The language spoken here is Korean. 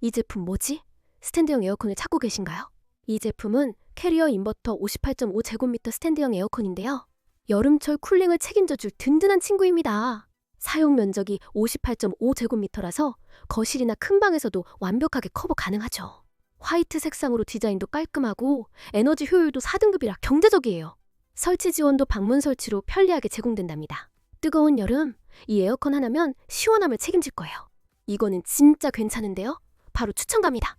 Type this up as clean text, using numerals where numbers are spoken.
이 제품 뭐지? 스탠드형 에어컨을 찾고 계신가요? 이 제품은 캐리어 인버터 58.5제곱미터 스탠드형 에어컨인데요. 여름철 쿨링을 책임져줄 든든한 친구입니다. 사용 면적이 58.5제곱미터라서 거실이나 큰 방에서도 완벽하게 커버 가능하죠. 화이트 색상으로 디자인도 깔끔하고 에너지 효율도 4등급이라 경제적이에요. 설치 지원도 방문 설치로 편리하게 제공된답니다. 뜨거운 여름, 이 에어컨 하나면 시원함을 책임질 거예요. 이거는 진짜 괜찮은데요? 바로 추천 갑니다.